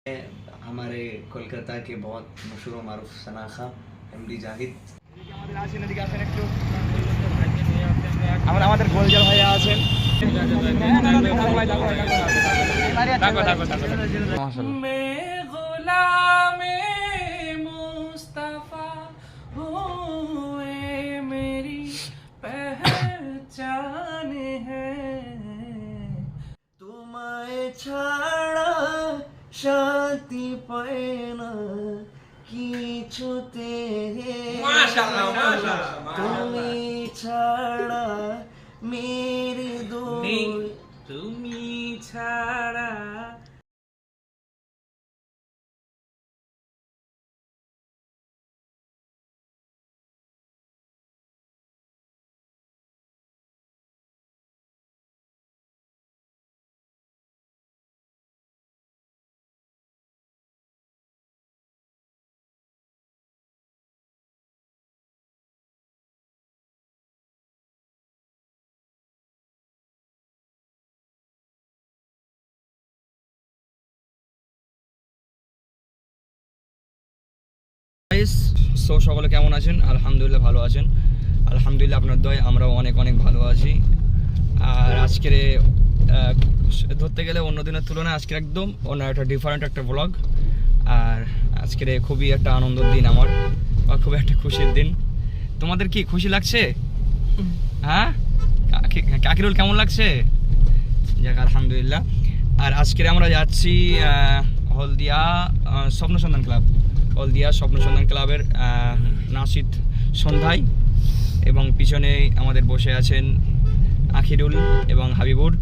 हमारे कोलकाता के बहुत मशहूर व मारूफ सनाखा एमडी জাহিদ আমাদের গোলজার ভাইয়া আছেন গোলামে মুস্তাফা হুয়ে মেরি পহচান হ্যায় তোমায় ছাড়া শান্তি পায় না কিছুতে মাশাআল্লাহ মাশাআল্লাহ তুমি ছাড়া মেরে দুই তুমি ছাড়া সো সকলে কেমন আছেন? আলহামদুলিল্লাহ ভালো আছেন। আলহামদুলিল্লাহ আপনার দয় আমরাও অনেক অনেক ভালো আছি। আর আজকের ধরতে গেলে অন্য দিনের তুলনায় আজকের একদম অন্য একটা ডিফারেন্ট একটা ব্লগ। আর আজকের খুবই একটা আনন্দের দিন আমার, বা খুব একটা খুশির দিন। তোমাদের কি খুশি লাগছে? হ্যাঁ, কাকিরুল কেমন লাগছে? যাক আলহামদুলিল্লাহ। আর আজকের আমরা যাচ্ছি হলদিয়া স্বপ্ন সন্ধান ক্লাব, হলদিয়া স্বপ্ন সন্ধান ক্লাবের নাসিদ সন্ধ্যায়, এবং পিছনে আমাদের বসে আছেন আখিরুল এবং হাবিবুর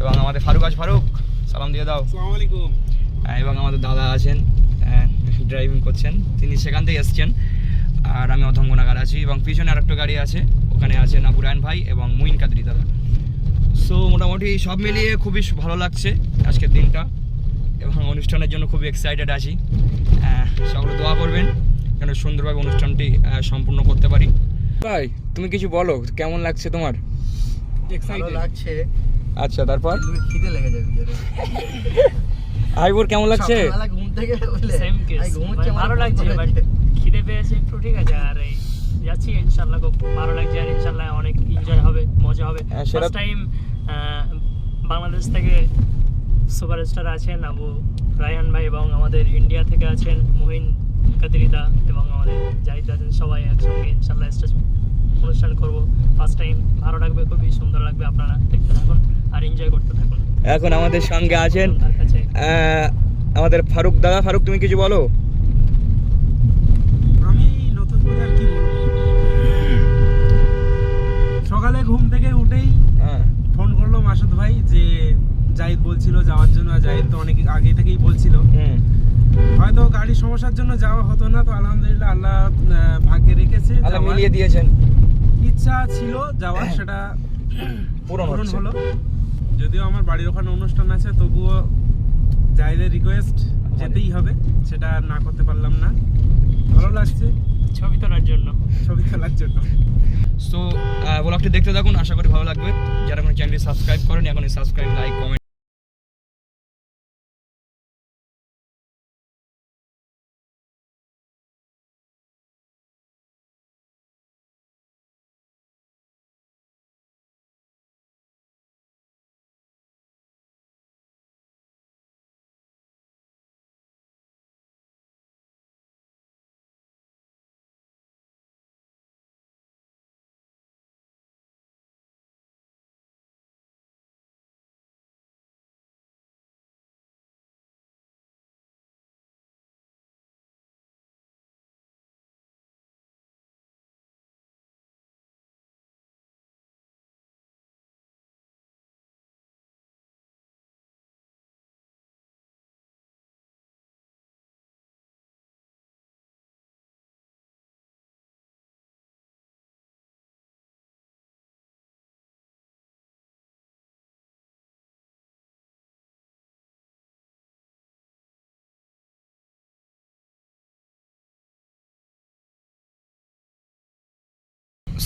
এবং আমাদের ফারুক। ফারুক সালাম দিয়ে দাও। আসসালামু আলাইকুম। এবং আমাদের দাদা আছেন, ড্রাইভিং করছেন, তিনি সেখান থেকে এসছেন। আর আমি অথঙ্গনাগার আছি, এবং পিছনে আরেকটা গাড়ি আছে, ওখানে আছেন আবুরায়ন ভাই এবং মুইন কাদরি দাদা। সো মোটামুটি সব মিলিয়ে খুবই ভালো লাগছে আজকের দিনটা, এবং অনুষ্ঠানের জন্য খুবই এক্সাইটেড আছি। সকলে দোয়া করবেন যেন সুন্দরভাবে অনুষ্ঠানটি সম্পূর্ণ করতে পারি। ভাই তুমি কিছু বলো, কেমন লাগছে তোমার? ভালো লাগছে। আচ্ছা, তারপর খিদে লেগে যাবে। হাইবুর কেমন লাগছে? ঘুম থেকে উঠলে সেম কেস, ভালো লাগছে, বাট খিদে পেয়েছে একটু, ঠিক আছে। আর এই যাচ্ছি ইনশাআল্লাহ, খুব ভালো লাগছে। আর ইনশাআল্লাহ অনেক এনজয় হবে, মজা হবে। ফার্স্ট টাইম বাংলাদেশ থেকে সুপারস্টার আছেন আবু রায়হান ভাই, এবং আমাদের ইন্ডিয়া থেকে আছেন মুহিন কাদরিদা, এবং আমাদের জাহিদ আছেন। সবাই একসঙ্গে ইনশাআল্লাহ স্টেজ অনুষ্ঠান করব। ফার্স্ট টাইম, ভালো লাগবে, খুবই সুন্দর লাগবে। আপনারা দেখতে থাকুন আর এনজয় করতে থাকুন। এখন আমাদের সঙ্গে আছেন আমাদের ফারুক দাদা। ফারুক তুমি কিছু বলো। আমি নতুন করে আর কি বলবো, সকালে ঘুম থেকে উঠেই ফোন করলো মাসুদ ভাই যে জাহিদ বলছিল যাওয়ার জন্য। জাহিদ তো অনেক আগে থেকেই বলছিল, হয়তো গাড়ির সমস্যার জন্য যাওয়া হতো না। তো আলহামদুলিল্লাহ আল্লাহ ভাগ্যে রেখেছে, আল্লাহ মিলিয়ে দিয়েছেন। ইচ্ছা ছিল যাওয়ার, সেটা পূরণ হলো। যদিও আমার বাড়ির ওখানে অনুষ্ঠান আছে, তবুও জাহিদের রিকোয়েস্ট যেতেই হবে, সেটা না করতে পারলাম না। ভালো লাগছে ছবি তোলার জন্য। সো ব্লগটি দেখতে থাকুন, আশা করি ভালো লাগবে। যারা কোনো চ্যানেলটি সাবস্ক্রাইব করেন, এখনই subscribe, like, comment.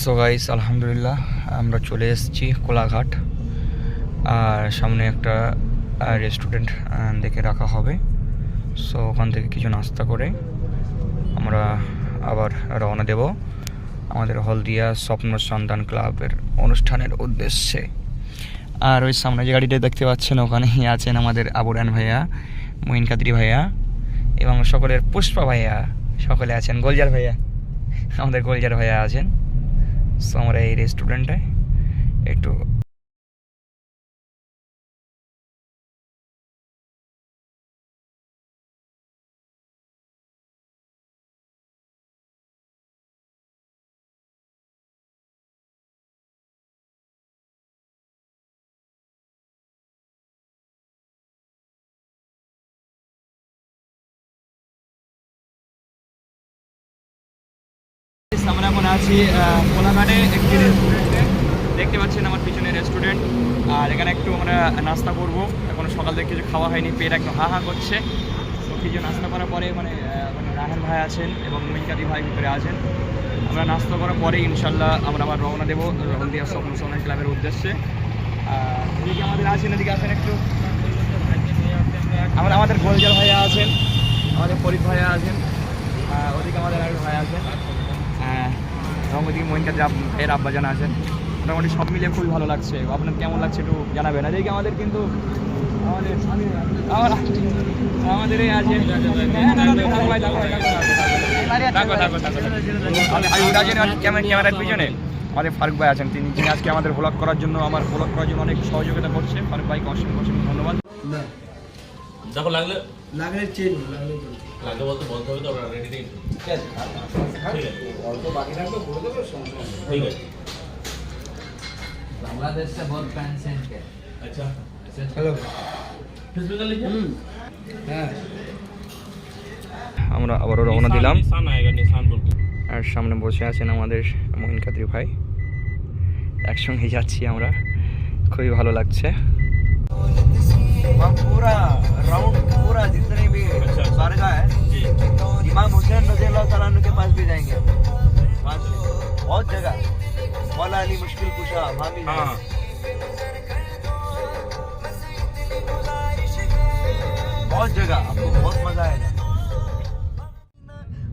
So guys আলহামদুলিল্লাহ আমরা চলে এসেছি কোলাঘাট। আর সামনে একটা রেস্টুরেন্ট দেখে রাখা হবে, সো ওখান থেকে কিছু নাস্তা করে আমরা আবার রওনা দেব আমাদের হলদিয়া স্বপ্ন সন্ধান ক্লাবের অনুষ্ঠানের উদ্দেশ্যে। আর ওই সামনে যে গাড়িটা দেখতে পাচ্ছেন ওখানেই আছেন আমাদের আবুরান ভাইয়া, মঈন কাদরি ভাইয়া এবং সকলের পুষ্পা ভাইয়া, সকলে আছেন, গোলজার ভাইয়া, আমাদের গোলজার ভাইয়া আছেন। সো আমরা এই রেস্টুরেন্টে একটু আমরা এখন আছি কোলাঘাটে একটি রেস্টুরেন্টে, দেখতে পাচ্ছেন আমার পিছনে রেস্টুরেন্ট। আর এখানে একটু আমরা নাস্তা করব, এখন সকাল থেকে কিছু খাওয়া হয়নি, পেট একদম হা হা করছে। তো কিছু নাস্তা করার পরে মানে রাহান ভাই আছেন এবং মঈনকাদি ভাই ভিতরে আছেন। আমরা নাস্তা করার পরে ইনশাল্লাহ আমরা আবার রওনা দেবো হলদিয়া স্বপ্ন সন্ধান ক্লাবের উদ্দেশ্যে। এদিকে আমাদের আছেন, এদিকে আছেন একটু আমাদের গোলজার ভাইয়া আছেন, আমাদের ফরিদ ভাইয়া আছেন, ওদিকে আমাদের আরেক ভাই আছেন এবং ওইদিকে মঈনকাদি ভাইয়ের আব্বাজান আছেন। মোটামুটি সব মিলিয়ে খুবই ভালো লাগছে। আপনার কেমন লাগছে একটু জানাবেন। এদিকে আমাদের কিন্তু আমাদের এই আছে ক্যামেরার পিছনে আমাদের ফারুক ভাই আছেন, তিনি আজকে আমাদের ব্লগ করার জন্য অনেক সহযোগিতা করছে। ফারুক ভাইকে অসংখ্য অসংখ্য ধন্যবাদ। দেখো লাগলে লাগলে বলতে হবে তো আমরা রেডি নেই। ঠিক আছে, অল্প বাকি থাকবে করে দেবো, সমস্যা নেই। ঠিক আছে। बांग्लादेश से बहुत फैंस हैं इनके। अच्छा हेलो फेसबुक का लिखा हाँ আমরা আবারও রওনা দিলাম। निशान आएगा, निशान बोल के। আর সামনে বসে আছেন আমাদের মঈন কাদরি ভাই, একসঙ্গে যাচ্ছি আমরা, খুবই ভালো লাগছে। पूरा राउंड पूरा जितने भी दरगाह है इमाम हुसैन रज़ियल्लाहु ताला अन्हु के पास भी जाएंगे। वहाँ से बहुत जगह मौला अली मुश्किल कुशा वहाँ भी हाँ बहुत जगह, आपको बहुत मजा आएगा।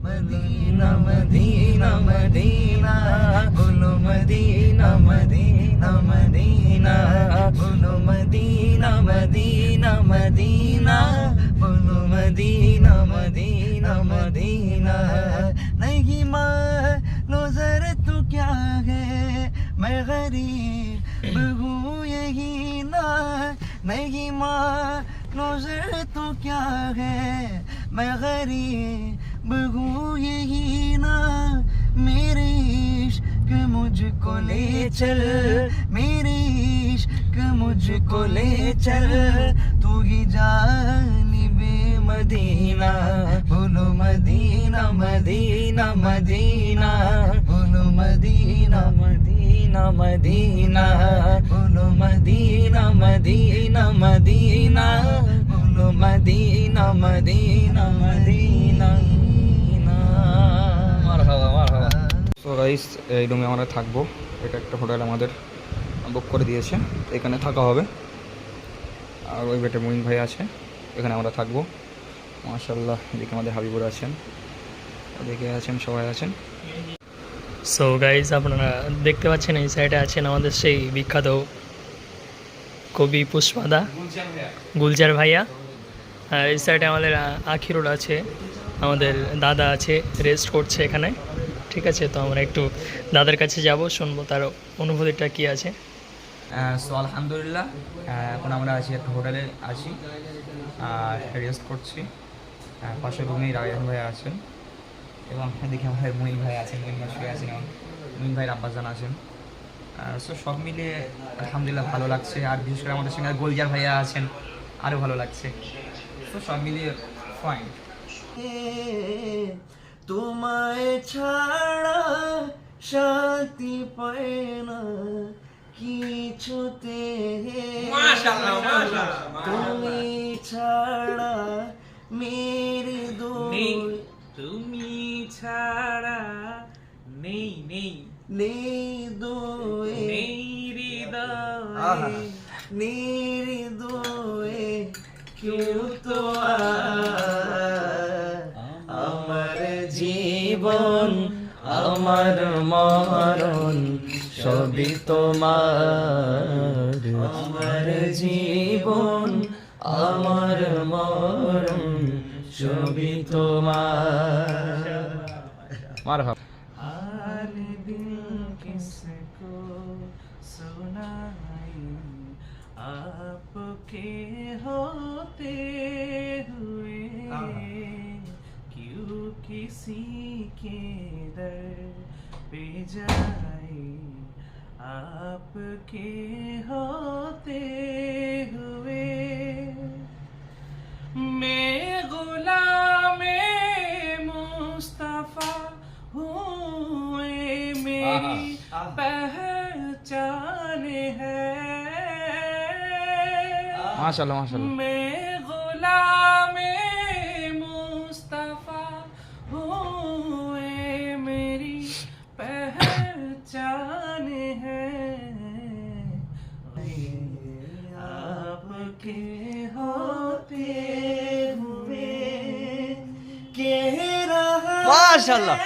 मदीना मदीना मदीना बोलो मदीना मदीना मदीना बोलो मदीना मदीना मदीना बोलो मदीना मदीना मदीना। नहीं मानो जरा तू क्या है, मैं गरीब हूँ यही ना। नहीं मानो जरा तू क्या है, मैं गरीब हूँ यही ना। मेरे इश्क मुझको ले चल, मेरे इश्क मुझको ले चल, तू ही जानिबे मदीना बोलो मदीना मदीना मदीना बोलो मदीना मदीना मदीना बोलो मदीना मदीना मदीना बोलो मदीना मदीना मदीना। তো গাইস এই রুমে আমরা থাকবো, এটা একটা হোটেল আমাদের বুক করে দিয়েছে, এখানে থাকা হবে। আর ওই বেটে মঈন ভাই আছে, এখানে আমরা থাকবো। মাশাআল্লাহ, এদিকে আমাদের হাবিবুর আছেন, ওদিকে আছেন, সবাই আছেন। সো গাইজ আপনারা দেখতে পাচ্ছেন এই সাইডে আছেন আমাদের সেই বিখ্যাত কবি পুষ্পাদা, গুলজার ভাইয়া। আর এই সাইডে আমাদের আখিরুল আছে, আমাদের দাদা আছে, রেস্ট করছে এখানে। ঠিক আছে, তো আমরা একটু দাদার কাছে যাব, শুনবো তার অনুভূতিটা কী আছে। সো আলহামদুলিল্লাহ, এখন আমরা আছি একটা হোটেলে আছি আর রেস্ট করছি। পাশের রুমেই রায়হান ভাই আছেন এবং এদিকে আমাদের মঈন ভাই আছেন, মঈন ভাই শুয়ে আছেন এবং মঈন ভাইয়ের আব্বাজান আছেন। সো সব মিলিয়ে আলহামদুলিল্লাহ ভালো লাগছে। আর বিশেষ করে আমাদের সঙ্গে গোলজার ভাইয়া আছেন, আরও ভালো লাগছে। তো সব মিলিয়ে ফাইন। তোমায় ছাড়া শান্তি পায় না কিছুতে, তুমি ছাড়া মেরে দোই, তুমি ছাড়া নেই নেই নেই দোয়ে, নেই হৃদয় নির্দোয়ে কেউ তো আমার জীবন আমার মরণ সবই তোমার, আমার জীবন আমার মরণ সবই তোমার। মারহাবা। हाल दिल किसको सुनाई, आपके होते हुए क्यों किसी के दर पे जाए, आपके होते हुए मैं गुलामे मुस्तफा हुए मेरी पहचान है, माशाल्लाह माशाल्लाह। मैं गुलामे मुस्तफा हुए मेरी पहचान है, आपके होते हुए कह रहा माशाल्लाह।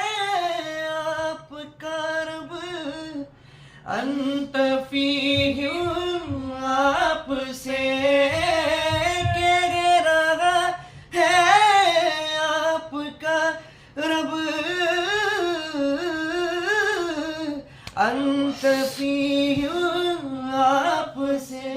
आपका रब अंत फीहुम, आपसे कह रहा है आपका रब अंत फीहुम, आपसे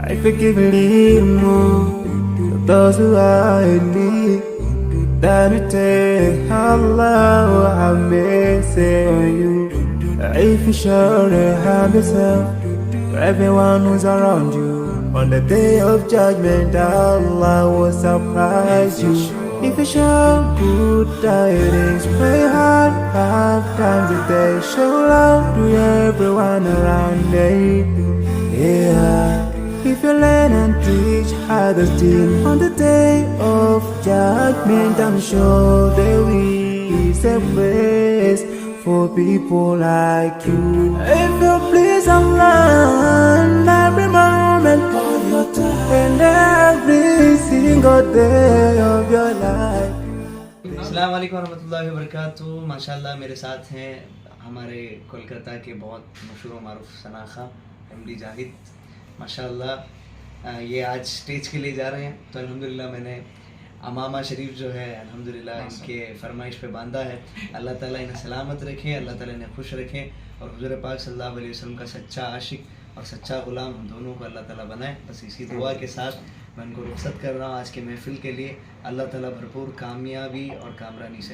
I forgive those who are in need. That it take Allah have mercy on you. If you sure to have yourself, to everyone who's around you, on the day of judgment, Allah will surprise you. If you show good tidings, pray hard 5 times a day. Show love to everyone around you. Yeah. If you learn and teach others still, on the day of judgment, I'm sure there is a place for people like you. If you please Allah, every moment of your time and every single day of your life. अस्सलाम वालेकुम रहमतुल्लाहि व बरकातुहू। माशाल्लाह मेरे साथ हैं हमारे कोलकाता के बहुत मशहूर व मारूफ सनाखा एमडी जाहिद। माशाल्लाह ये आज स्टेज के लिए जा रहे हैं, तो अल्हम्दुलिल्लाह मैंने अमामा शरीफ जो है अल्हम्दुलिल्लाह इनके फरमाइश पे बांधा है। अल्लाह ताला इन्हें सलामत रखे, अल्लाह ताला इन्हें खुश रखे और हुज़ूर पाक सल्लल्लाहु अलैहि वसल्लम का सच्चा आशिक और सच्चा गुलाम हम दोनों को अल्लाह ताला बनाए। बस इसी दुआ के साथ मैं उनको रुखसत कर रहा हूँ आज के महफिल के लिए। अल्लाह ताला भरपूर कामयाबी और कामरानी से